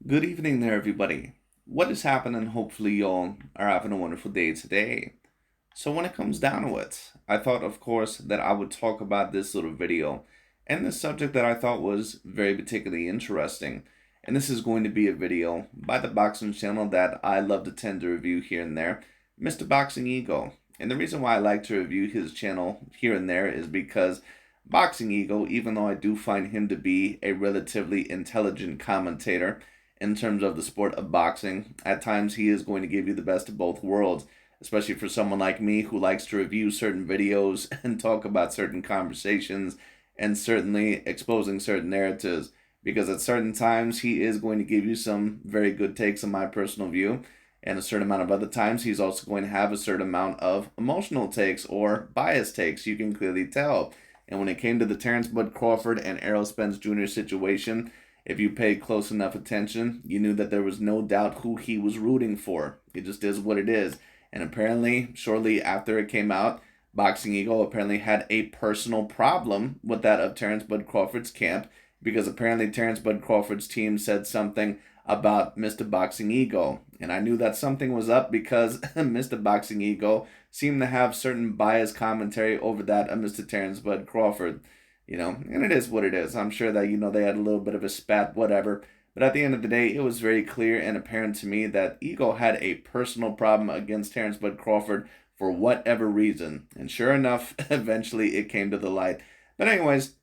Good evening there, everybody. What is happening? Hopefully, y'all are having a wonderful day today. So, when it comes down to it, I thought, of course, that I would talk about this little video and the subject that I thought was very particularly interesting. And this is going to be a video by the boxing channel that I love to tend to review here and there, Mr. Boxing Ego. And the reason why I like to review his channel here and there is because Boxing Ego, even though I do find him to be a relatively intelligent commentator, in terms of the sport of boxing. At times, he is going to give you the best of both worlds, especially for someone like me who likes to review certain videos and talk about certain conversations and certainly exposing certain narratives. Because at certain times, he is going to give you some very good takes in my personal view. And a certain amount of other times, he's also going to have a certain amount of emotional takes or biased takes. You can clearly tell. And when it came to the Terrence Bud Crawford and Errol Spence Jr. situation, if you paid close enough attention, you knew that there was no doubt who he was rooting for. It just is what it is. And apparently, shortly after it came out, Boxing Ego apparently had a personal problem with that of Terrence Bud Crawford's camp because apparently Terrence Bud Crawford's team said something about Mr. Boxing Ego. And I knew that something was up because Mr. Boxing Ego seemed to have certain biased commentary over that of Mr. Terrence Bud Crawford. And it is what it is. I'm sure that, they had a little bit of a spat, whatever. But at the end of the day, it was very clear and apparent to me that Ego had a personal problem against Terrence Bud Crawford for whatever reason. And sure enough, eventually it came to the light. But anyways,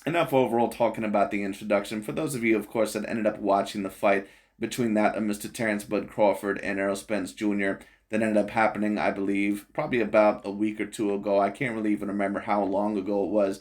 enough overall talking about the introduction. For those of you, of course, that ended up watching the fight between that of Mr. Terrence Bud Crawford and Errol Spence Jr., that ended up happening, I believe, probably about a week or two ago. I can't really even remember how long ago it was.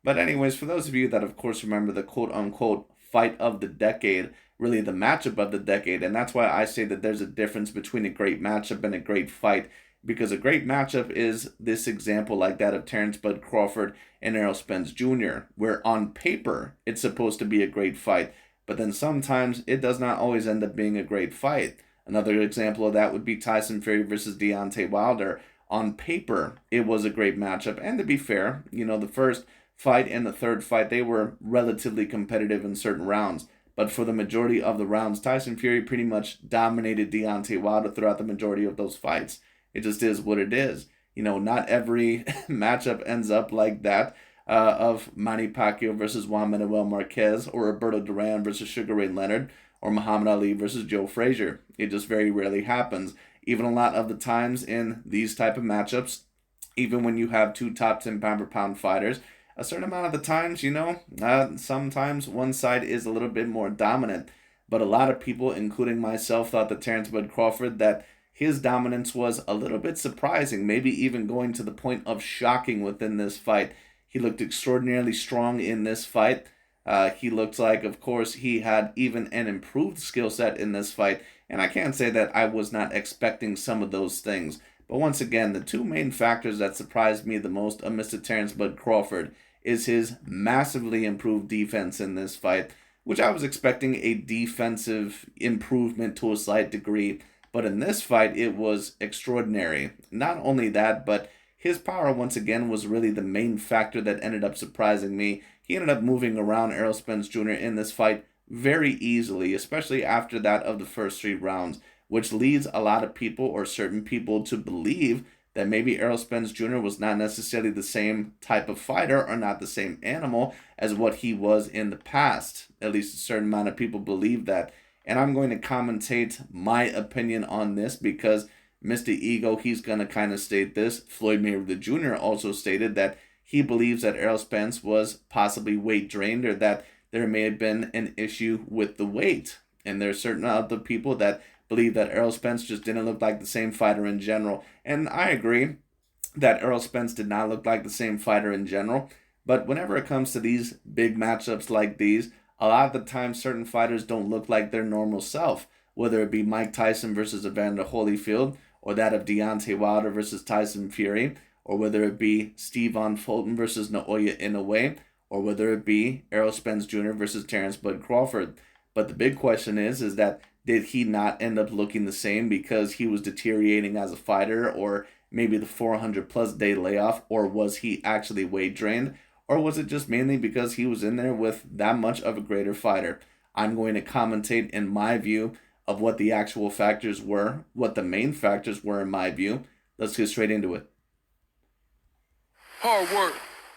But anyways, for those of you that of course remember the quote unquote fight of the decade, really the matchup of the decade, and that's why I say that there's a difference between a great matchup and a great fight, because a great matchup is this example like that of Terrence Bud Crawford and Errol Spence Jr., where on paper it's supposed to be a great fight, but then sometimes it does not always end up being a great fight. Another example of that would be Tyson Fury versus Deontay Wilder. On paper, it was a great matchup, and to be fair, the first fight and the third fight, they were relatively competitive in certain rounds. But for the majority of the rounds, Tyson Fury pretty much dominated Deontay Wilder throughout the majority of those fights. It just is what it is. Not every matchup ends up like that of Manny Pacquiao versus Juan Manuel Marquez or Roberto Duran versus Sugar Ray Leonard or Muhammad Ali versus Joe Frazier. It just very rarely happens. Even a lot of the times in these type of matchups, even when you have two top 10 pound per pound fighters, a certain amount of the times, sometimes one side is a little bit more dominant. But a lot of people, including myself, thought that Terrence Bud Crawford, that his dominance was a little bit surprising, maybe even going to the point of shocking within this fight. He looked extraordinarily strong in this fight. He looked like, of course, he had even an improved skill set in this fight. And I can't say that I was not expecting some of those things. But once again, the two main factors that surprised me the most of Mr. Terrence Bud Crawford is his massively improved defense in this fight, which I was expecting a defensive improvement to a slight degree. But in this fight, it was extraordinary. Not only that, but his power once again was really the main factor that ended up surprising me. He ended up moving around Errol Spence Jr. in this fight very easily, especially after that of the first three rounds, which leads a lot of people or certain people to believe that maybe Errol Spence Jr. was not necessarily the same type of fighter or not the same animal as what he was in the past. At least a certain amount of people believe that. And I'm going to commentate my opinion on this because Mr. Ego, he's going to kind of state this. Floyd Mayweather Jr. also stated that he believes that Errol Spence was possibly weight drained or that there may have been an issue with the weight. And there's certain other people that believe that Errol Spence just didn't look like the same fighter in general. And I agree that Errol Spence did not look like the same fighter in general. But whenever it comes to these big matchups like these, a lot of the time certain fighters don't look like their normal self. Whether it be Mike Tyson versus Evander Holyfield, or that of Deontay Wilder versus Tyson Fury, or whether it be Steve Von Fulton versus Naoya Inoue, or whether it be Errol Spence Jr. versus Terrence Bud Crawford. But the big question is that did he not end up looking the same because he was deteriorating as a fighter, or maybe the 400 plus day layoff, or was he actually weight drained, or was it just mainly because he was in there with that much of a greater fighter? I'm going to commentate in my view of what the actual factors were, what the main factors were in my view. Let's get straight into it. Hard work,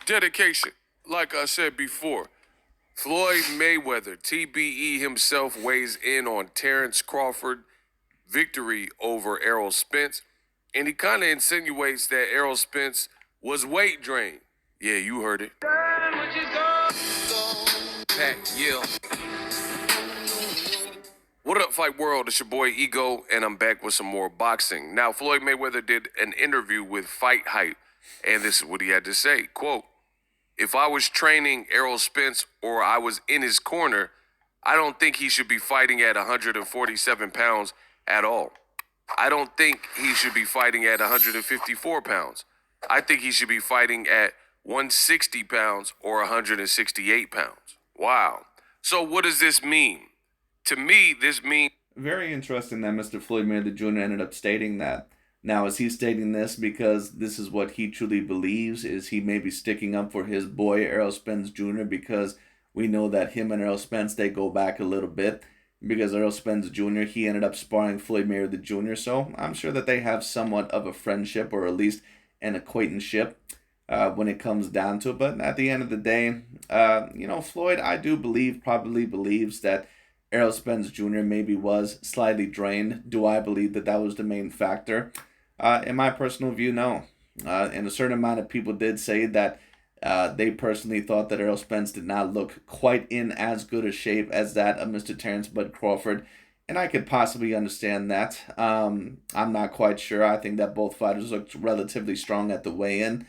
dedication. Like I said before, Floyd Mayweather, TBE himself, weighs in on Terrence Crawford victory over Errol Spence, and he kind of insinuates that Errol Spence was weight drained. Yeah, you heard it. Pat, yeah. What up, Fight World? It's your boy Ego, and I'm back with some more boxing. Now, Floyd Mayweather did an interview with Fight Hype, and this is what he had to say. Quote, "If I was training Errol Spence or I was in his corner, I don't think he should be fighting at 147 pounds at all. I don't think he should be fighting at 154 pounds. I think he should be fighting at 160 pounds or 168 pounds. Wow. So what does this mean? To me, this means... Very interesting that Mr. Floyd Mayweather Jr. ended up stating that. Now, is he stating this because this is what he truly believes? Is he maybe sticking up for his boy, Errol Spence Jr., because we know that him and Errol Spence, they go back a little bit? Because Errol Spence Jr., he ended up sparring Floyd Mayweather Jr., so I'm sure that they have somewhat of a friendship or at least an acquaintanceship when it comes down to it. But at the end of the day, Floyd, I do believe, probably believes that Errol Spence Jr. maybe was slightly drained. Do I believe that that was the main factor? In my personal view, no. And a certain amount of people did say that they personally thought that Errol Spence did not look quite in as good a shape as that of Mr. Terrence Bud Crawford. And I could possibly understand that. I'm not quite sure. I think that both fighters looked relatively strong at the weigh-in.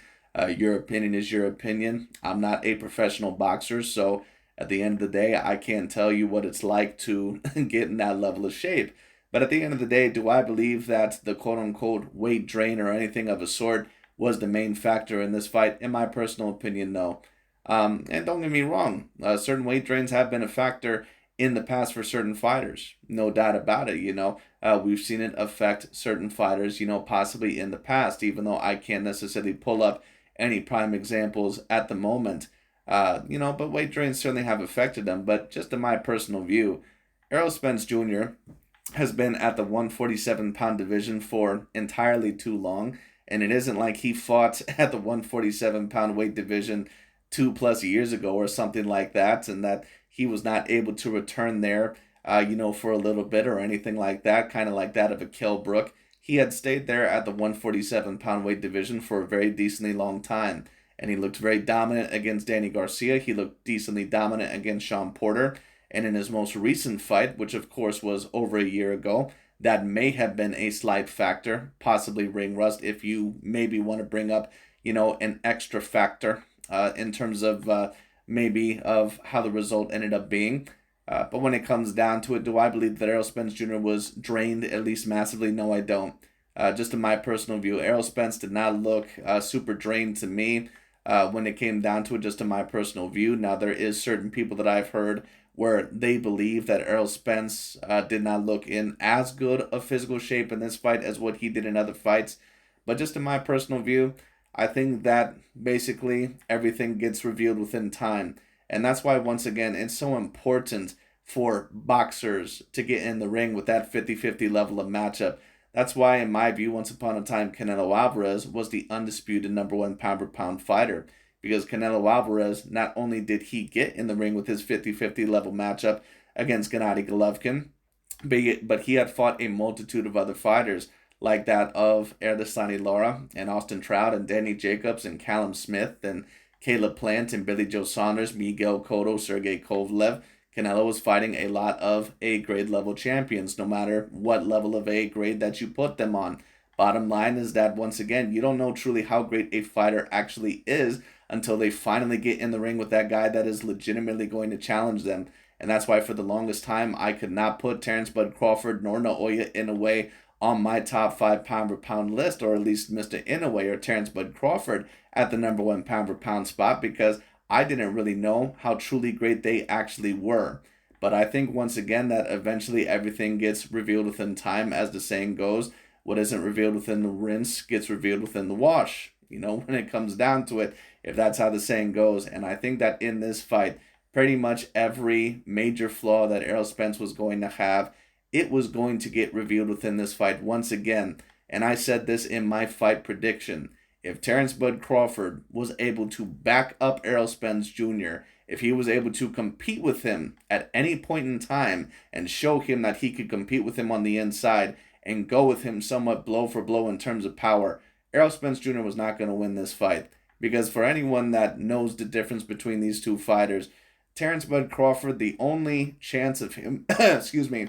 Your opinion is your opinion. I'm not a professional boxer, so at the end of the day, I can't tell you what it's like to get in that level of shape. But at the end of the day, do I believe that the quote-unquote weight drain or anything of a sort was the main factor in this fight? In my personal opinion, no. And don't get me wrong, certain weight drains have been a factor in the past for certain fighters. No doubt about it, We've seen it affect certain fighters, possibly in the past, even though I can't necessarily pull up any prime examples at the moment. But weight drains certainly have affected them. But just in my personal view, Errol Spence Jr. has been at the 147-pound division for entirely too long. And it isn't like he fought at the 147-pound weight division 2+ years ago or something like that, and that he was not able to return there, for a little bit or anything like that, kind of like that of a Kell Brook. He had stayed there at the 147-pound weight division for a very decently long time. And he looked very dominant against Danny Garcia. He looked decently dominant against Sean Porter. And in his most recent fight, which of course was over a year ago, that may have been a slight factor, possibly ring rust, if you maybe want to bring up, an extra factor in terms of maybe of how the result ended up being. But when it comes down to it, do I believe that Errol Spence Jr. was drained at least massively? No, I don't. Just in my personal view, Errol Spence did not look super drained to me. When it came down to it, just in my personal view. Now, there is certain people that I've heard where they believe that Errol Spence did not look in as good of physical shape in this fight as what he did in other fights. But just in my personal view, I think that basically everything gets revealed within time. And that's why, once again, it's so important for boxers to get in the ring with that 50-50 level of matchup. That's why, in my view, once upon a time, Canelo Alvarez was the undisputed #1 pound-for-pound fighter. Because Canelo Alvarez, not only did he get in the ring with his 50-50 level matchup against Gennady Golovkin, but he had fought a multitude of other fighters, like that of Erdeslani Lara and Austin Trout and Danny Jacobs and Callum Smith and Caleb Plant and Billy Joe Saunders, Miguel Cotto, Sergey Kovalev. Canelo was fighting a lot of A-grade level champions, no matter what level of A-grade that you put them on. Bottom line is that, once again, you don't know truly how great a fighter actually is until they finally get in the ring with that guy that is legitimately going to challenge them. And that's why for the longest time, I could not put Terrence Bud Crawford nor Naoya Inoue on my top 5 pound-for-pound list, or at least Mr. Inoue or Terrence Bud Crawford at the #1 pound-for-pound spot, because I didn't really know how truly great they actually were. But I think, once again, that eventually everything gets revealed within time, as the saying goes. What isn't revealed within the rinse gets revealed within the wash, when it comes down to it, if that's how the saying goes. And I think that in this fight, pretty much every major flaw that Errol Spence was going to have, it was going to get revealed within this fight once again. And I said this in my fight prediction. If Terrence Bud Crawford was able to back up Errol Spence Jr., if he was able to compete with him at any point in time and show him that he could compete with him on the inside and go with him somewhat blow for blow in terms of power, Errol Spence Jr. was not going to win this fight. Because for anyone that knows the difference between these two fighters, Terrence Bud Crawford, the only chance of him, excuse me,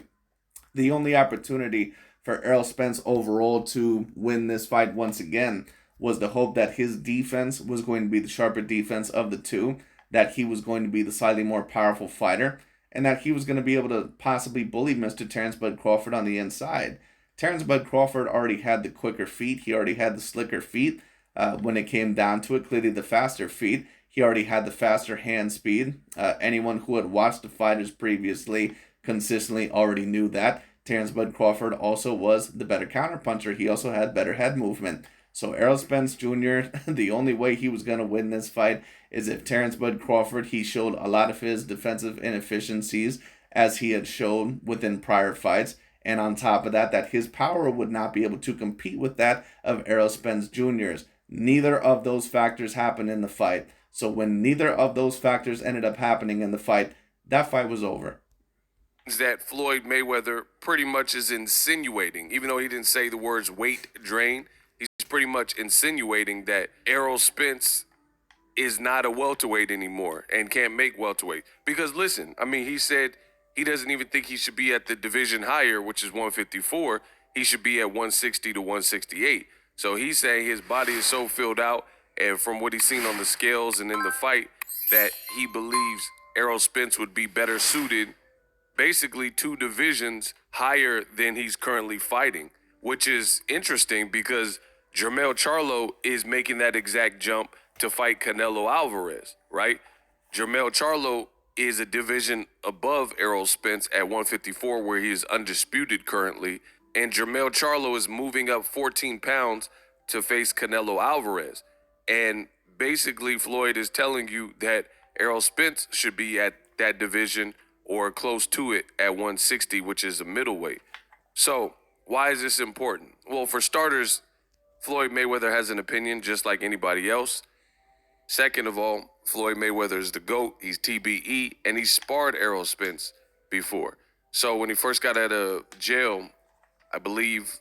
the only opportunity for Errol Spence overall to win this fight once again was the hope that his defense was going to be the sharper defense of the two, that he was going to be the slightly more powerful fighter, and that he was going to be able to possibly bully Mr. Terrence Bud Crawford on the inside. Terrence Bud Crawford already had the quicker feet. He already had the slicker feet. When it came down to it, clearly the faster feet. He already had the faster hand speed. Anyone who had watched the fighters previously consistently already knew that. Terrence Bud Crawford also was the better counterpuncher. He also had better head movement. So Errol Spence Jr., the only way he was going to win this fight is if Terrence Bud Crawford, he showed a lot of his defensive inefficiencies as he had shown within prior fights. And on top of that, that his power would not be able to compete with that of Errol Spence Jr.'s. Neither of those factors happened in the fight. So when neither of those factors ended up happening in the fight, that fight was over. That Floyd Mayweather pretty much is insinuating, even though he didn't say the words weight drain, he's pretty much insinuating that Errol Spence is not a welterweight anymore and can't make welterweight. Because listen, I mean, he said he doesn't even think he should be at the division higher, which is 154. He should be at 160 to 168. So he's saying his body is so filled out, and from what he's seen on the scales and in the fight, that he believes Errol Spence would be better suited basically 2 divisions higher than he's currently fighting, which is interesting because Jermell Charlo is making that exact jump to fight Canelo Alvarez, right? Jermell Charlo is a division above Errol Spence at 154, where he is undisputed currently. And Jermell Charlo is moving up 14 pounds to face Canelo Alvarez. And basically, Floyd is telling you that Errol Spence should be at that division or close to it at 160, which is a middleweight. So why is this important? Well, for starters, Floyd Mayweather has an opinion just like anybody else. Second of all, Floyd Mayweather is the GOAT. He's TBE, and he sparred Errol Spence before. So when he first got out of jail, I believe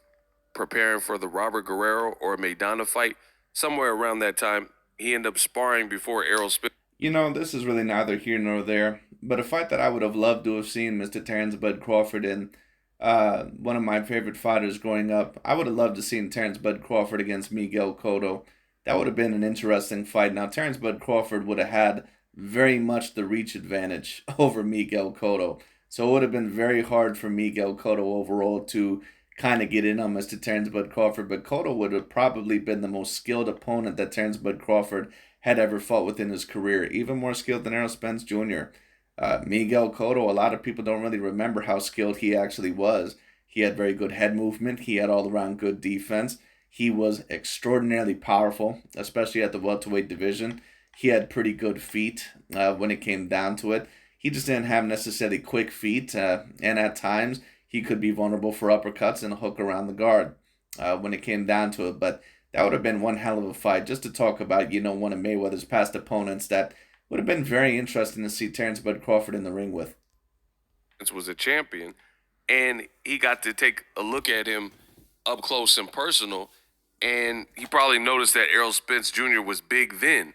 preparing for the Robert Guerrero or Maidana fight, somewhere around that time, he ended up sparring before Errol Spence. You know, this is really neither here nor there, but a fight that I would have loved to have seen Mr. Terrence Bud Crawford in, one of my favorite fighters growing up, I would have loved to seen Terrence Bud Crawford against Miguel Cotto. That would have been an interesting fight. Now, Terrence Bud Crawford would have had very much the reach advantage over Miguel Cotto. So it would have been very hard for Miguel Cotto overall to kind of get in on Mr. Terrence Bud Crawford. But Cotto would have probably been the most skilled opponent that Terrence Bud Crawford had ever fought within his career. Even more skilled than Errol Spence Jr. Miguel Cotto, a lot of people don't really remember how skilled he actually was. He had very good head movement. He had all-around good defense. He was extraordinarily powerful, especially at the welterweight division. He had pretty good feet when it came down to it. He just didn't have necessarily quick feet, and at times he could be vulnerable for uppercuts and a hook around the guard when it came down to it. But that would have been one hell of a fight. Just to talk about, one of Mayweather's past opponents that would have been very interesting to see Terrence Bud Crawford in the ring with. Was a champion, and he got to take a look at him up close and personal, and he probably noticed that Errol Spence Jr. was big then,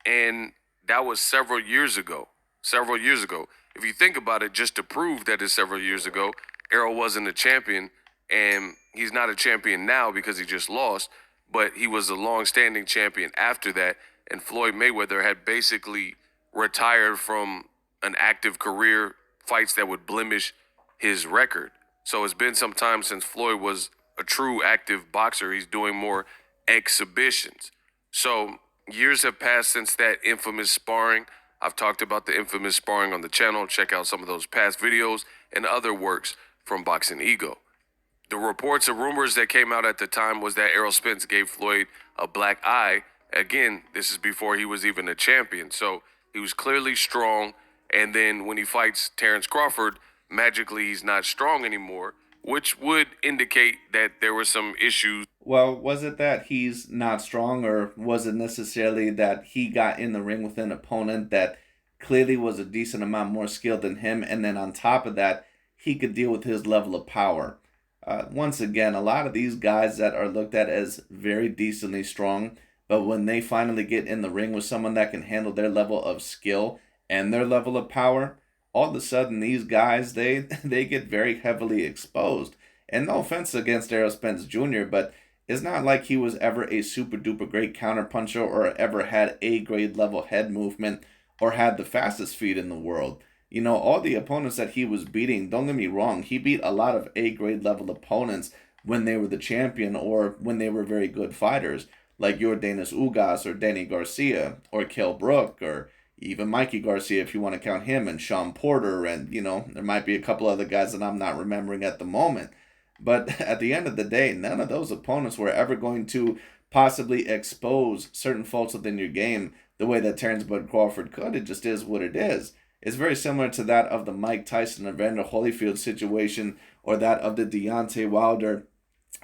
and that was several years ago. Several years ago. If you think about it, just to prove that it's several years ago, Errol wasn't a champion, and he's not a champion now because he just lost, but he was a long-standing champion after that, and Floyd Mayweather had basically retired from an active career, fights that would blemish his record. So it's been some time since Floyd was a true active boxer. He's doing more exhibitions. So years have passed since that infamous sparring. I've talked about the infamous sparring on the channel. Check out some of those past videos and other works from Boxing Ego. The reports and rumors that came out at the time was that Errol Spence gave Floyd a black eye. Again, this is before he was even a champion. So he was clearly strong, And then when he fights Terrence Crawford, magically he's not strong anymore, which would indicate that there were some issues. Well, was it that he's not strong, or was it necessarily that he got in the ring with an opponent that clearly was a decent amount more skilled than him, and then on top of that, he could deal with his level of power? Once again, a lot of these guys that are looked at as very decently strong, but when they finally get in the ring with someone that can handle their level of skill and their level of power, all of a sudden these guys they get very heavily exposed. And no offense against Errol Spence Jr., but it's not like he was ever a super duper great counterpuncher or ever had a grade level head movement or had the fastest feet in the world. You know, all the opponents that he was beating, don't get me wrong, he beat a lot of A grade level opponents when they were the champion or when they were very good fighters, like Yordenis Ugas or Danny Garcia or Kell Brook or even Mikey Garcia, if you want to count him, and Sean Porter, and, you know, there might be a couple other guys that I'm not remembering at the moment. But at the end of the day, none of those opponents were ever going to possibly expose certain faults within your game the way that Terrence Bud Crawford could. It just is what it is. It's very similar to that of the Mike Tyson Evander Holyfield situation, or that of the Deontay Wilder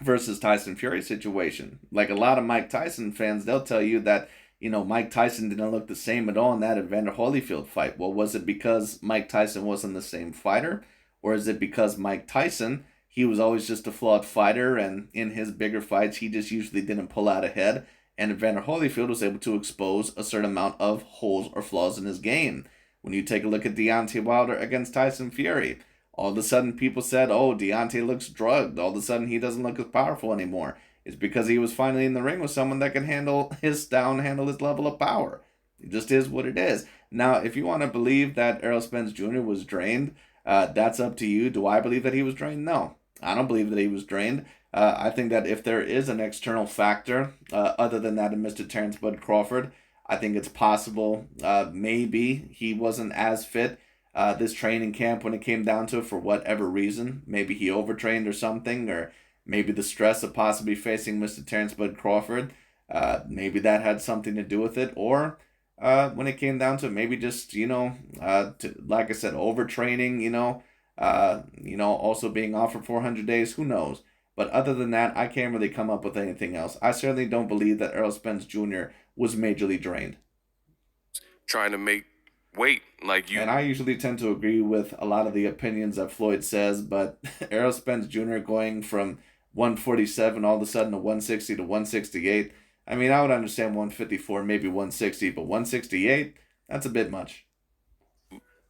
versus Tyson Fury situation. Like a lot of Mike Tyson fans, they'll tell you that, you know, Mike Tyson didn't look the same at all in that Evander Holyfield fight. Well, was it because Mike Tyson wasn't the same fighter? Or is it because Mike Tyson, he was always just a flawed fighter, and in his bigger fights, he just usually didn't pull out ahead, and Evander Holyfield was able to expose a certain amount of holes or flaws in his game? When you take a look at Deontay Wilder against Tyson Fury, all of a sudden people said, oh, Deontay looks drugged. All of a sudden he doesn't look as powerful anymore. It's because he was finally in the ring with someone that can handle his style and handle his level of power. It just is what it is. Now, if you want to believe that Errol Spence Jr. was drained, that's up to you. Do I believe that he was drained? No, I don't believe that he was drained. I think that if there is an external factor other than that of Mr. Terrence Bud Crawford, I think it's possible maybe he wasn't as fit this training camp when it came down to it for whatever reason. Maybe he overtrained or something, or maybe the stress of possibly facing Mr. Terrence Bud Crawford, maybe that had something to do with it. Or when it came down to it, maybe just, like I said, overtraining, also being off for 400 days, who knows? But other than that, I can't really come up with anything else. I certainly don't believe that Errol Spence Jr. was majorly drained. Trying to make weight like you. And I usually tend to agree with a lot of the opinions that Floyd says, but Errol Spence Jr. going from 147 all of a sudden to 160 to 168, I mean, I would understand 154, maybe 160, but 168, that's a bit much.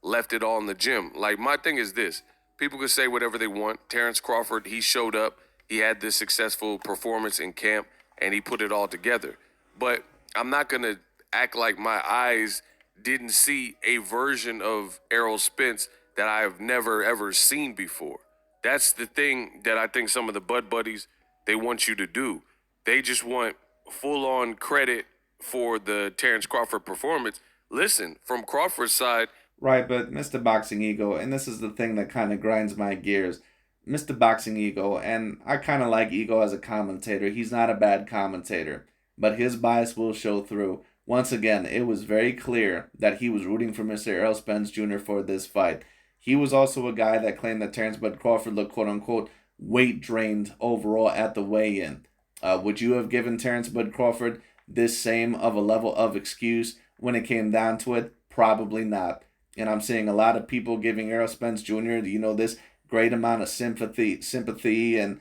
Left it all in the gym. Like, my thing is this. People can say whatever they want. Terrence Crawford, he showed up. He had this successful performance in camp, and he put it all together. But I'm not going to act like my eyes didn't see a version of Errol Spence that I have never, ever seen before. That's the thing that I think some of the Bud Buddies, they want you to do. They just want full-on credit for the Terrence Crawford performance. Listen, from Crawford's side. Right, but Mr. Boxing Ego, and this is the thing that kind of grinds my gears. Mr. Boxing Ego, and I kind of like Ego as a commentator. He's not a bad commentator, but his bias will show through. Once again, it was very clear that he was rooting for Mr. Errol Spence Jr. for this fight. He was also a guy that claimed that Terrence Bud Crawford looked, quote-unquote, weight drained overall at the weigh-in. Would you have given Terrence Bud Crawford this same of a level of excuse when it came down to it? Probably not. And I'm seeing a lot of people giving Errol Spence Jr., this great amount of sympathy and,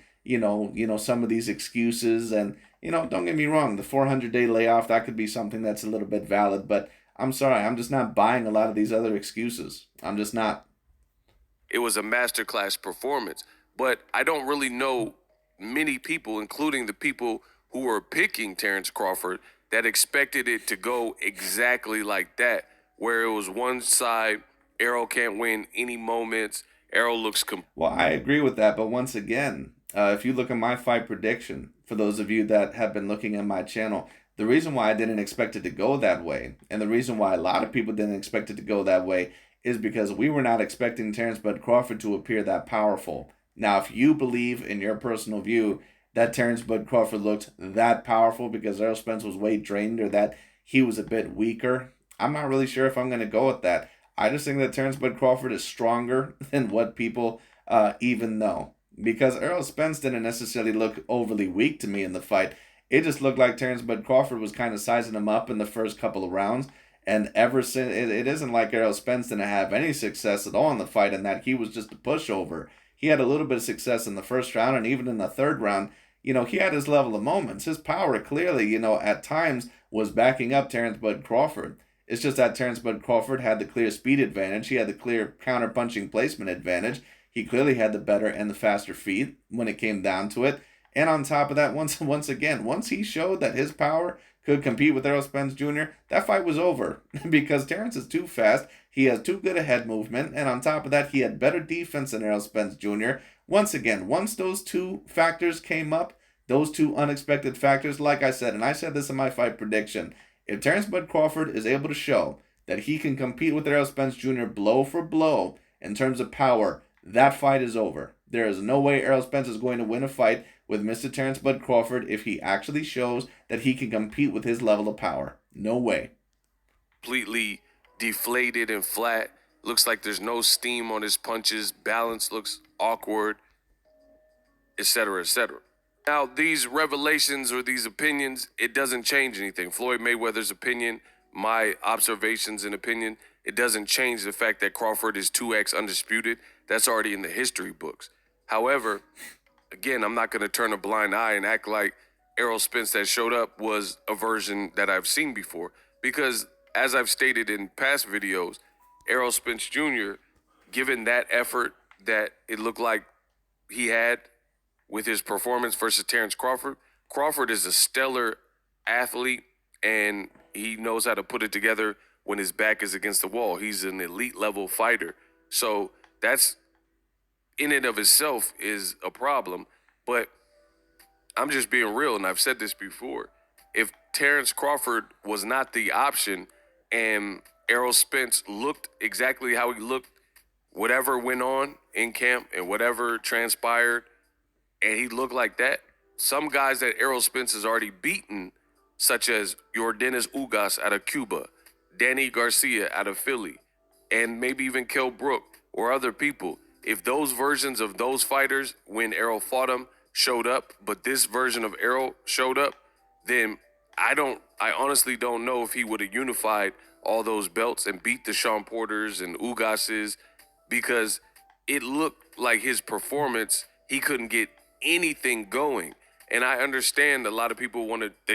some of these excuses. And, don't get me wrong, the 400-day layoff, that could be something that's a little bit valid. But I'm sorry, I'm just not buying a lot of these other excuses. I'm just not. It was a masterclass performance. But I don't really know many people, including the people who were picking Terrence Crawford, that expected it to go exactly like that, where it was one side, Errol can't win any moments, Errol looks... Well, I agree with that, but once again, if you look at my fight prediction, for those of you that have been looking at my channel, the reason why I didn't expect it to go that way, and the reason why a lot of people didn't expect it to go that way, is because we were not expecting Terrence Bud Crawford to appear that powerful. Now, if you believe in your personal view that Terrence Bud Crawford looked that powerful because Errol Spence was weight drained, or that he was a bit weaker, I'm not really sure if I'm going to go with that. I just think that Terrence Bud Crawford is stronger than what people even know. Because Errol Spence didn't necessarily look overly weak to me in the fight. It just looked like Terrence Bud Crawford was kind of sizing him up in the first couple of rounds. And ever since, it isn't like Errol Spence didn't have any success at all in the fight, and that he was just a pushover. He had a little bit of success in the first round, and even in the third round, he had his level of moments. His power clearly, at times was backing up Terrence Bud Crawford. It's just that Terrence Bud Crawford had the clear speed advantage. He had the clear counter punching placement advantage. He clearly had the better and the faster feet when it came down to it. And on top of that, once again, once he showed that his power could compete with Errol Spence Jr., that fight was over because Terrence is too fast. He has too good a head movement, and on top of that, he had better defense than Errol Spence Jr. Once again, once those two factors came up, those two unexpected factors, like I said, and I said this in my fight prediction, if Terrence Bud Crawford is able to show that he can compete with Errol Spence Jr. blow for blow in terms of power, that fight is over. There is no way Errol Spence is going to win a fight with Mr. Terrence Bud Crawford if he actually shows that he can compete with his level of power. No way. Completely deflated and flat. Looks like there's no steam on his punches. Balance looks awkward, etc., etc. Now, these revelations or these opinions, it doesn't change anything. Floyd Mayweather's opinion, my observations and opinion, it doesn't change the fact that Crawford is 2x undisputed. That's already in the history books. However, again, I'm not going to turn a blind eye and act like Errol Spence that showed up was a version that I've seen before. Because as I've stated in past videos, Errol Spence Jr., given that effort that it looked like he had with his performance versus Terrence Crawford, Crawford is a stellar athlete, and he knows how to put it together when his back is against the wall. He's an elite level fighter. So that's in and of itself is a problem. But I'm just being real, and I've said this before. If Terrence Crawford was not the option and Errol Spence looked exactly how he looked, whatever went on in camp and whatever transpired, and he looked like that, some guys that Errol Spence has already beaten, such as Yordenis Ugas out of Cuba, Danny Garcia out of Philly, and maybe even Kell Brook or other people, if those versions of those fighters, when Errol fought them, showed up, but this version of Errol showed up, then I honestly don't know if he would have unified all those belts and beat the Sean Porters and Ugases, because it looked like his performance, he couldn't get anything going. And I understand a lot of people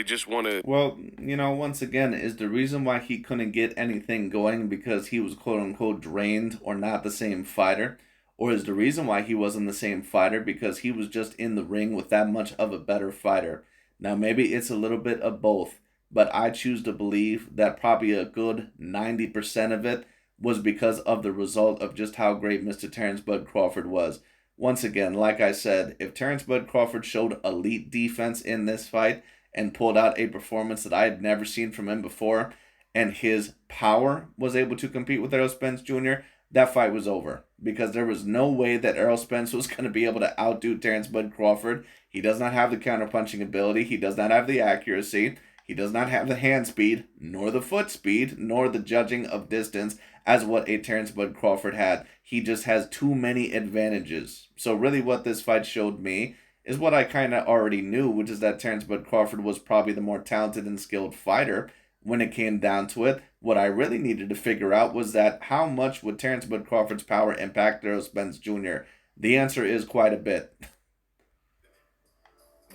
just want to. Well, once again, is the reason why he couldn't get anything going because he was quote unquote drained or not the same fighter? Or is the reason why he wasn't the same fighter because he was just in the ring with that much of a better fighter? Now, maybe it's a little bit of both, but I choose to believe that probably a good 90% of it was because of the result of just how great Mr. Terrence Bud Crawford was. Once again, like I said, if Terrence Bud Crawford showed elite defense in this fight and pulled out a performance that I had never seen from him before, and his power was able to compete with Errol Spence Jr., that fight was over. Because there was no way that Errol Spence was going to be able to outdo Terrence Bud Crawford. He does not have the counterpunching ability. He does not have the accuracy. He does not have the hand speed, nor the foot speed, nor the judging of distance as what a Terrence Bud Crawford had. He just has too many advantages. So really what this fight showed me is what I kind of already knew, which is that Terrence Bud Crawford was probably the more talented and skilled fighter when it came down to it. What I really needed to figure out was that how much would Terrence Bud Crawford's power impact Errol Spence Jr.? The answer is quite a bit.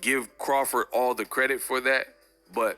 Give Crawford all the credit for that, but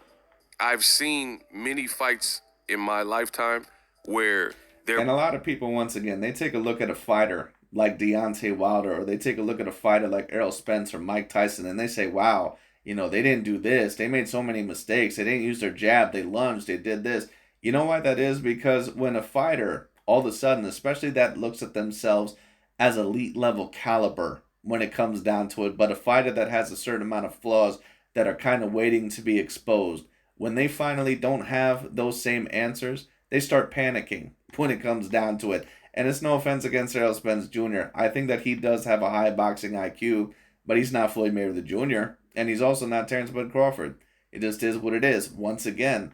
I've seen many fights in my lifetime where And a lot of people, once again, they take a look at a fighter like Deontay Wilder, or they take a look at a fighter like Errol Spence or Mike Tyson, and they say, wow, they didn't do this. They made so many mistakes. They didn't use their jab. They lunged. They did this. You know why that is? Because when a fighter, all of a sudden, especially that looks at themselves as elite level caliber when it comes down to it, but a fighter that has a certain amount of flaws that are kind of waiting to be exposed, when they finally don't have those same answers, they start panicking when it comes down to it. And it's no offense against Errol Spence Jr. I think that he does have a high boxing IQ, but he's not Floyd Mayweather Jr., and he's also not Terrence Bud Crawford. It just is what it is. Once again,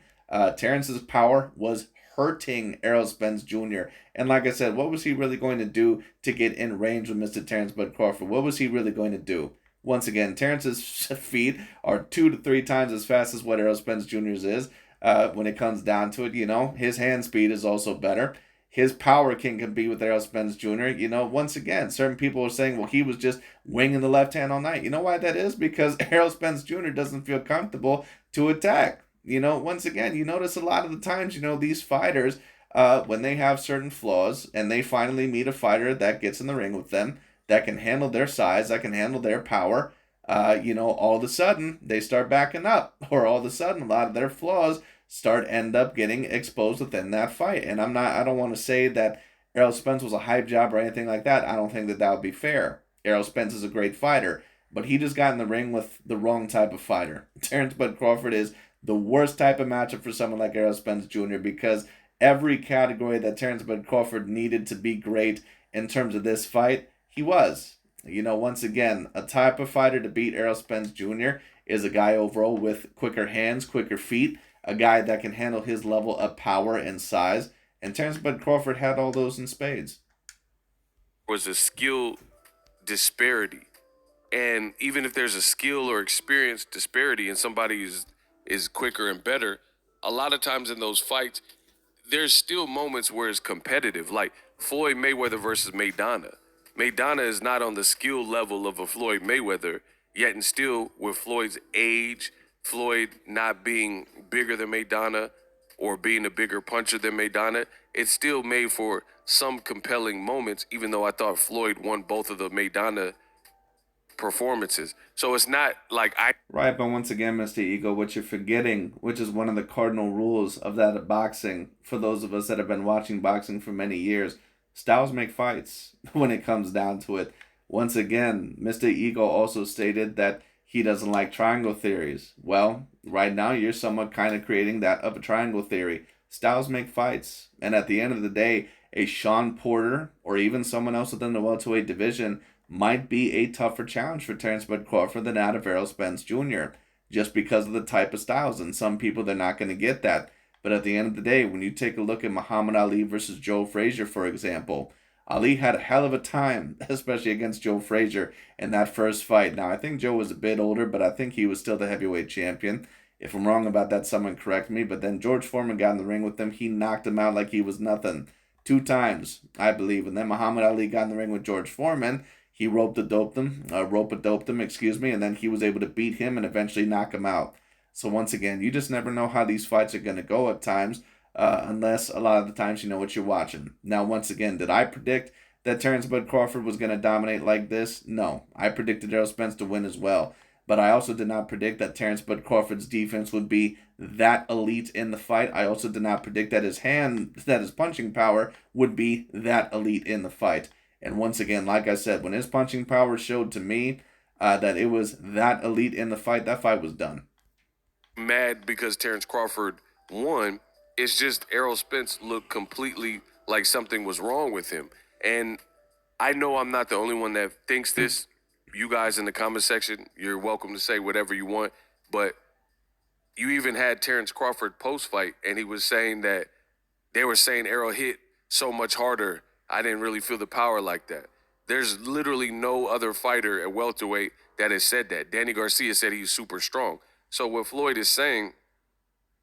Terrence's power was hurting Errol Spence Jr. And like I said, what was he really going to do to get in range with Mr. Terrence Bud Crawford? What was he really going to do? Once again, Terrence's feet are 2 to 3 times as fast as what Errol Spence Jr.'s is. When it comes down to it, his hand speed is also better. His power can compete with Errol Spence Jr. Once again, certain people are saying, well, he was just winging the left hand all night. You know why that is? Because Errol Spence Jr. doesn't feel comfortable to attack. Once again, you notice a lot of the times, these fighters, when they have certain flaws and they finally meet a fighter that gets in the ring with them, that can handle their size, that can handle their power, all of a sudden they start backing up, or all of a sudden a lot of their flaws end up getting exposed within that fight. And I don't want to say that Errol Spence was a hype job or anything like that. I don't think that would be fair. Errol Spence is a great fighter, but he just got in the ring with the wrong type of fighter. Terrence Bud Crawford is the worst type of matchup for someone like Errol Spence Jr. because every category that Terrence Bud Crawford needed to be great in terms of this fight, he was. Once again, a type of fighter to beat Errol Spence Jr. is a guy overall with quicker hands, quicker feet, a guy that can handle his level of power and size. And Terrence Bud Crawford had all those in spades. Was a skill disparity. And even if there's a skill or experience disparity and somebody is quicker and better, a lot of times in those fights, there's still moments where it's competitive. Like Floyd Mayweather versus Maidana. Maidana is not on the skill level of a Floyd Mayweather, yet and still with Floyd's age, Floyd not being bigger than Maidana or being a bigger puncher than Maidana, it still made for some compelling moments, even though I thought Floyd won both of the Maidana performances. So it's not like Right, but once again, Mr. Ego, what you're forgetting, which is one of the cardinal rules of that of boxing, for those of us that have been watching boxing for many years, styles make fights when it comes down to it. Once again, Mr. Ego also stated that he doesn't like triangle theories. Well, right now you're somewhat kind of creating that of a triangle theory. Styles make fights. And at the end of the day, a Sean Porter or even someone else within the welterweight division might be a tougher challenge for Terrence Bud Crawford than that of Errol Spence Jr. just because of the type of styles. And some people, they're not going to get that. But at the end of the day, when you take a look at Muhammad Ali versus Joe Frazier, for example, Ali had a hell of a time, especially against Joe Frazier in that first fight. Now, I think Joe was a bit older, but I think he was still the heavyweight champion. If I'm wrong about that, someone correct me. But then George Foreman got in the ring with him. He knocked him out like he was nothing. 2 times, I believe. And then Muhammad Ali got in the ring with George Foreman. He rope-a-doped him, and then he was able to beat him and eventually knock him out. So once again, you just never know how these fights are going to go at times, unless a lot of the times you know what you're watching. Now, once again, did I predict that Terrence Bud Crawford was going to dominate like this? No. I predicted Errol Spence to win as well. But I also did not predict that Terrence Bud Crawford's defense would be that elite in the fight. I also did not predict that his punching power would be that elite in the fight. And once again, like I said, when his punching power showed to me that it was that elite in the fight, that fight was done. Mad because Terrence Crawford won. It's just Errol Spence looked completely like something was wrong with him. And I know I'm not the only one that thinks this. You guys in the comment section, you're welcome to say whatever you want. But you even had Terrence Crawford post-fight, and he was saying that they were saying Errol hit so much harder. I didn't really feel the power like that. There's literally no other fighter at welterweight that has said that. Danny Garcia said he's super strong. So what Floyd is saying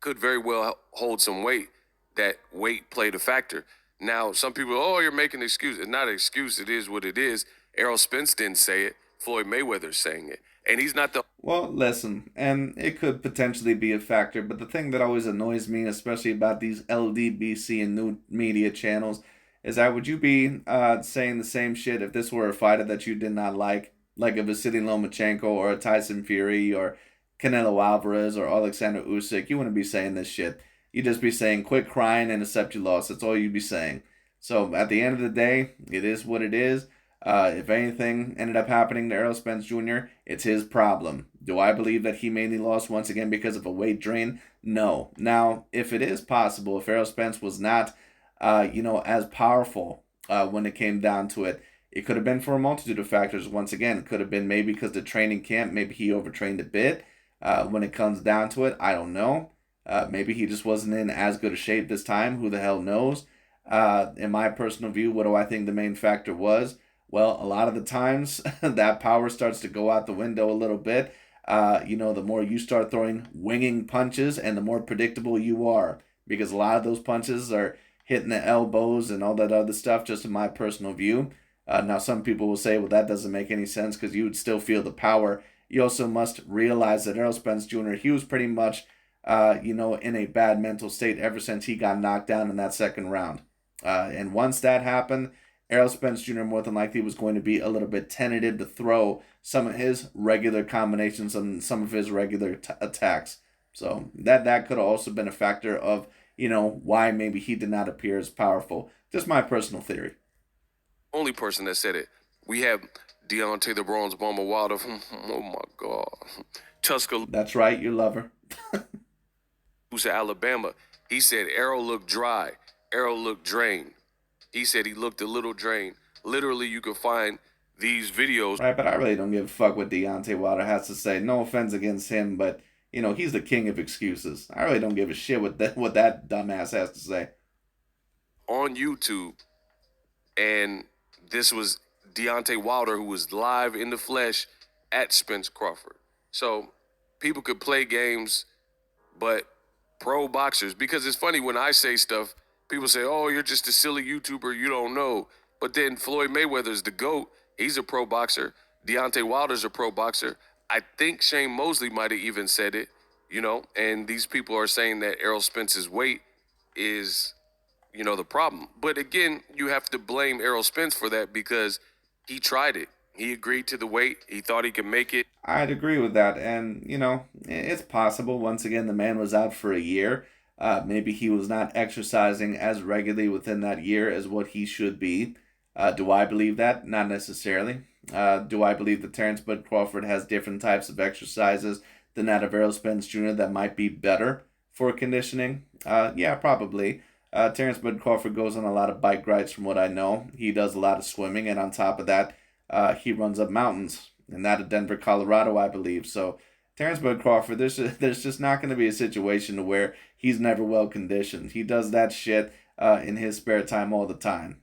could very well hold some weight. That weight played a factor. Now, some people, you're making an excuse. It's not an excuse. It is what it is. Errol Spence didn't say it. Floyd Mayweather's saying it. And he's not the... Well, listen, and it could potentially be a factor, but the thing that always annoys me, especially about these LDBC and new media channels, is that would you be saying the same shit if this were a fighter that you did not like a Vasily Lomachenko or a Tyson Fury or Canelo Alvarez or Alexander Usyk? You wouldn't be saying this shit. You'd just be saying, quit crying and accept your loss. That's all you'd be saying. So at the end of the day, it is what it is. If anything ended up happening to Errol Spence Jr., it's his problem. Do I believe that he mainly lost once again because of a weight drain? No. Now, if it is possible, if Errol Spence was not, as powerful when it came down to it, it could have been for a multitude of factors. Once again, it could have been maybe because the training camp, maybe he overtrained a bit. When it comes down to it, I don't know. Maybe he just wasn't in as good a shape this time. Who the hell knows? In my personal view, what do I think the main factor was? Well, a lot of the times that power starts to go out the window a little bit. The more you start throwing winging punches and the more predictable you are, because a lot of those punches are hitting the elbows and all that other stuff, just in my personal view. Now, some people will say, well, that doesn't make any sense because you would still feel the power. You also must realize that Errol Spence Jr., he was pretty much, in a bad mental state ever since he got knocked down in that second round. And once that happened, Errol Spence Jr. more than likely was going to be a little bit tentative to throw some of his regular combinations and some of his regular attacks. So that could have also been a factor of why maybe he did not appear as powerful. Just my personal theory. Only person that said it. We have Deontay the Bronze Bomber Wilder. Oh my God. Tuscaloosa, That's right, you love her. Alabama. He said Errol looked dry. Errol looked drained. He said he looked a little drained. Literally, you can find these videos. Right, but I really don't give a fuck what Deontay Wilder has to say. No offense against him, but he's the king of excuses. I really don't give a shit what that dumbass has to say. On YouTube, and this was Deontay Wilder, who was live in the flesh at Spence Crawford. So people could play games, but pro boxers, because it's funny when I say stuff, people say, oh, you're just a silly YouTuber, you don't know. But then Floyd Mayweather's the GOAT. He's a pro boxer. Deontay Wilder's a pro boxer. I think Shane Mosley might have even said it, and these people are saying that Errol Spence's weight is the problem. But again, you have to blame Errol Spence for that because he tried it. He agreed to the weight. He thought he could make it. I'd agree with that. And, it's possible. Once again, the man was out for a year. Maybe he was not exercising as regularly within that year as what he should be. Do I believe that? Not necessarily. Do I believe that Terrence Bud Crawford has different types of exercises than that of Errol Spence Jr. that might be better for conditioning? Yeah, probably. Terrence Bud Crawford goes on a lot of bike rides from what I know. He does a lot of swimming, and on top of that, he runs up mountains, and that of Denver, Colorado, I believe. So Terrence Bud Crawford, there's just not going to be a situation where he's never well conditioned. He does that shit in his spare time all the time.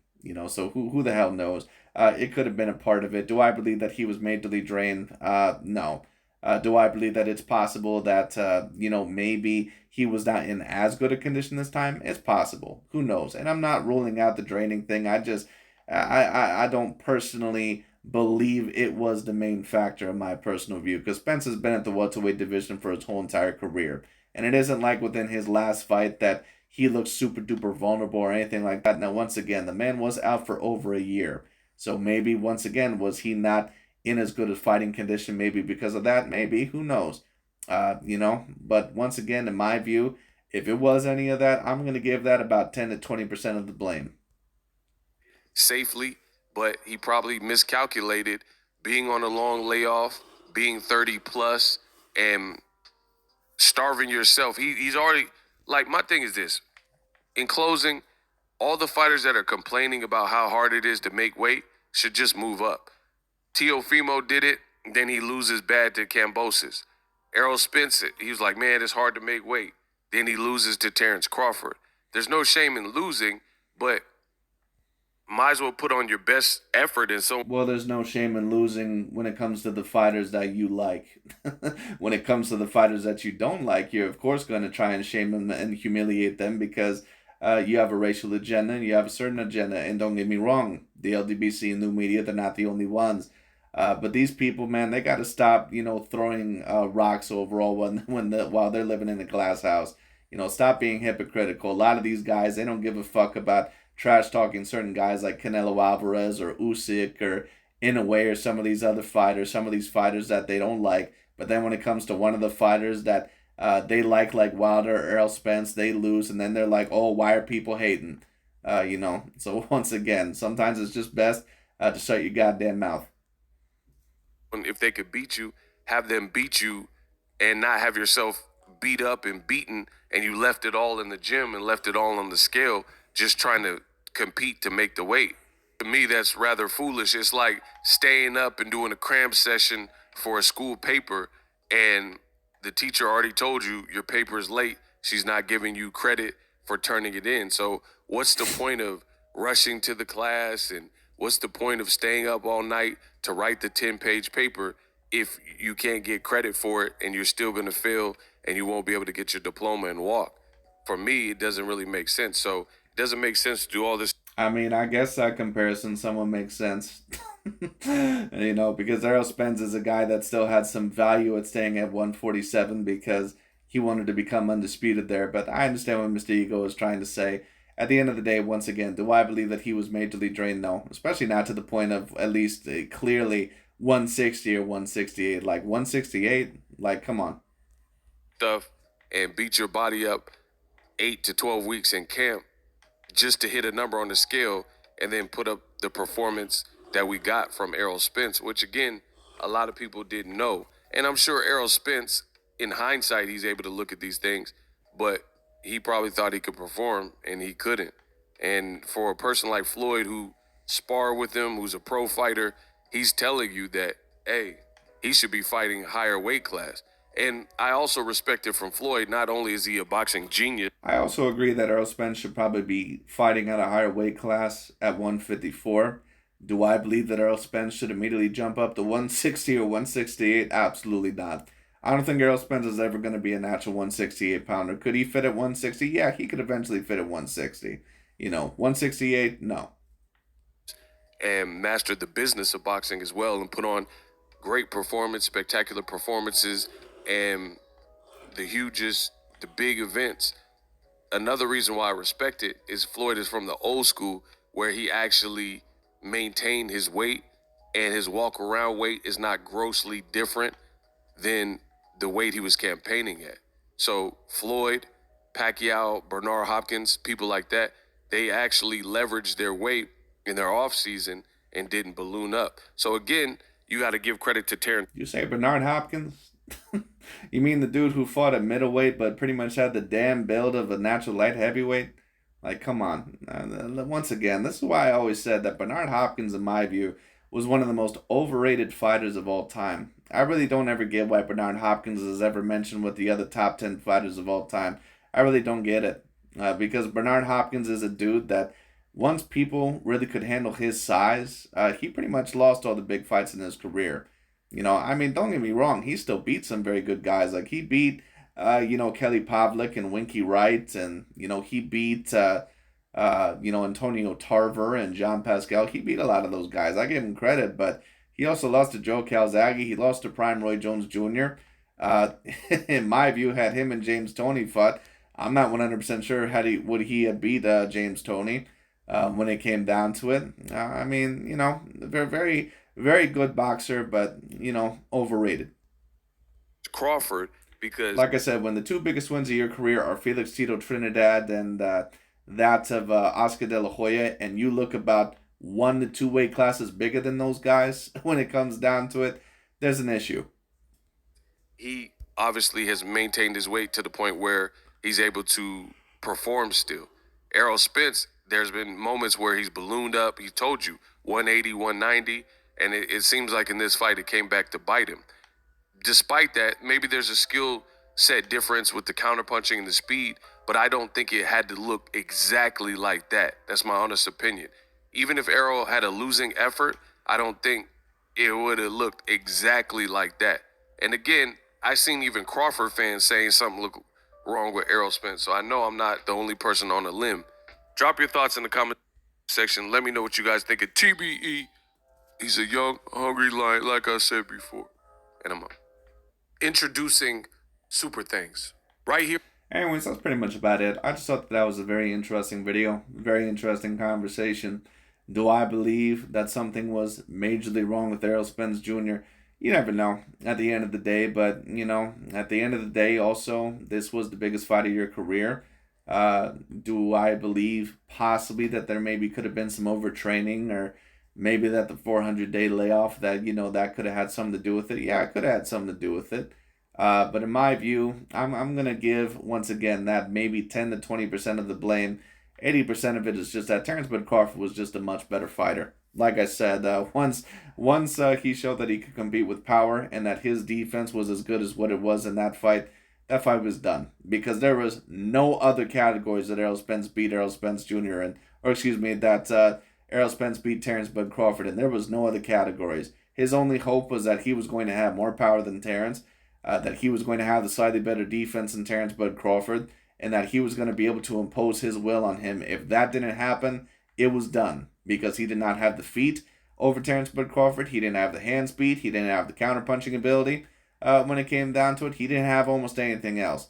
So who the hell knows? It could have been a part of it. Do I believe that he was majorly drained? No. Do I believe that it's possible that maybe he was not in as good a condition this time? It's possible. Who knows? And I'm not ruling out the draining thing. I don't personally believe it was the main factor in my personal view, because Spence has been at the welterweight division for his whole entire career, and it isn't like within his last fight that he looked super duper vulnerable or anything like that. Now, once again, the man was out for over a year, so maybe once again was he not in as good a fighting condition? Maybe because of that. Maybe, who knows? But once again, in my view, if it was any of that, I'm gonna give that about 10 to 20% of the blame. Safely, but he probably miscalculated being on a long layoff, being 30 plus, and starving yourself. He's already, like, my thing is this. In closing, all the fighters that are complaining about how hard it is to make weight should just move up. Teofimo did it, then he loses bad to Cambosis. Errol Spence, he was like, man, it's hard to make weight. Then he loses to Terrence Crawford. There's no shame in losing, but might as well put on your best effort. And so, Well, there's no shame in losing when it comes to the fighters that you like. When it comes to the fighters that you don't like, you're of course going to try and shame them and humiliate them because you have a racial agenda and you have a certain agenda. And don't get me wrong, the LDBC and new media, they're not the only ones. But these people, man, they got to stop, throwing rocks overall while they're living in a glass house. Stop being hypocritical. A lot of these guys, they don't give a fuck about trash talking certain guys like Canelo Alvarez or Usyk or Inoue or some of these other fighters, some of these fighters that they don't like. But then when it comes to one of the fighters that they like Wilder or Errol Spence, they lose, and then they're like, oh, why are people hating? So once again, sometimes it's just best to shut your goddamn mouth. if they could beat you, have them beat you and not have yourself beat up and beaten and you left it all in the gym and left it all on the scale just trying to compete to make the weight. To me, that's rather foolish. It's like staying up and doing a cram session for a school paper and the teacher already told you your paper is late she's not giving you credit for turning it in. So what's the point of rushing to the class, and what's the point of staying up all night to write the 10-page paper if you can't get credit for it and you're still going to fail and you won't be able to get your diploma and walk? For me, it doesn't really make sense. So it doesn't make sense to do all this. I mean, I guess that comparison somewhat makes sense. You know, because Errol Spence is a guy that still had some value at staying at 147 because he wanted to become undisputed there. But I understand what Mr. Ego is trying to say. At the end of the day, once again, do I believe that he was majorly drained? No, especially not to the point of at least clearly 160 or 168. Like 168, like come on. Stuff and beat your body up 8 to 12 weeks in camp just to hit a number on the scale and then put up the performance that we got from Errol Spence, which again, a lot of people didn't know. And I'm sure Errol Spence, in hindsight, he's able to look at these things, but he probably thought he could perform and he couldn't. And for a person like Floyd who sparred with him, who's a pro fighter, he's telling you that, hey, he should be fighting higher weight class. And I also respect it from Floyd. Not only is he a boxing genius, I also agree that Errol Spence should probably be fighting at a higher weight class at 154. Do I believe that Errol Spence should immediately jump up to 160 or 168? Absolutely not. I don't think Errol Spence is ever going to be a natural 168 pounder. Could he fit at 160? Yeah, he could eventually fit at 160. You know, 168, no. and mastered the business of boxing as well and put on great performance, spectacular performances, and the hugest, the big events. Another reason why I respect it is Floyd is from the old school where he actually maintained his weight and his walk around weight is not grossly different than the weight he was campaigning at. So Floyd, Pacquiao, Bernard Hopkins, people like that, they actually leveraged their weight in their off season and didn't balloon up. So again, you got to give credit to Terrence. You say Bernard Hopkins? You mean the dude who fought at middleweight but pretty much had the damn build of a natural light heavyweight? Like, come on. Once again, this is why I always said that Bernard Hopkins, in my view, was one of the most overrated fighters of all time. I really don't ever get why Bernard Hopkins is ever mentioned with the other top 10 fighters of all time. I really don't get it. Because Bernard Hopkins is a dude that once people really could handle his size, he pretty much lost all the big fights in his career. You know, I mean, don't get me wrong, he still beat some very good guys. Like, he beat, Kelly Pavlik and Winky Wright, and, he beat, Antonio Tarver and John Pascal. He beat a lot of those guys. I give him credit, but he also lost to Joe Calzaghe. He lost to Prime Roy Jones Jr. Uh, in my view, had him and James Toney fought, I'm not 100% sure would he have beat James Toney when it came down to it. I mean, very, very, very good boxer, but, overrated. Crawford, because Like I said, when the two biggest wins of your career are Felix Tito Trinidad and that of Oscar De La Hoya, and you look about 1 to 2 weight classes bigger than those guys, when it comes down to it, there's an issue. he obviously has maintained his weight to the point where he's able to perform still. Errol Spence, there's been moments where he's ballooned up. He told you 180, 190, and it seems like in this fight it came back to bite him. Despite that, maybe there's a skill set difference with the counterpunching and the speed, but I don't think it had to look exactly like that. That's my honest opinion. Even if Errol had a losing effort, I don't think it would have looked exactly like that. And again, I seen even Crawford fans saying something look wrong with Errol Spence, so I know I'm not the only person on a limb. Drop your thoughts in the comment section. Let me know what you guys think of TBE. He's a young, hungry lion, like I said before. And I'm introducing Super Things right here. Anyways, that's pretty much about it. I just thought that was a very interesting video, very interesting conversation. Do I believe that something was majorly wrong with Errol Spence Jr.? You never know at the end of the day, but, at the end of the day, also, this was the biggest fight of your career. Do I believe possibly that there maybe could have been some overtraining, or maybe that the 400-day layoff, that, that could have had something to do with it? Yeah, it could have had something to do with it. But in my view, I'm going to give, once again, that maybe 10 to 20% of the blame. 80% of it is just that Terrence Bud Crawford was just a much better fighter. Like I said, once he showed that he could compete with power and that his defense was as good as what it was in that fight, that fight was done because there was no other categories that Errol Spence beat Errol Spence Jr. in, or excuse me, that Errol Spence beat Terrence Bud Crawford in. There was no other categories. His only hope was that he was going to have more power than Terrence, that he was going to have the slightly better defense than Terrence Bud Crawford, and that he was going to be able to impose his will on him. If that didn't happen, it was done because he did not have the feet over Terrence Bud Crawford. He didn't have the hand speed. He didn't have the counterpunching ability. When it came down to it, he didn't have almost anything else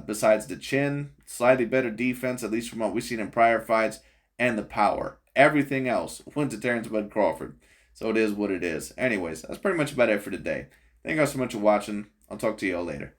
besides the chin, slightly better defense, at least from what we've seen in prior fights, and the power. Everything else went to Terrence Bud Crawford. So it is what it is. Anyways, that's pretty much about it for today. Thank you guys so much for watching. I'll talk to you all later.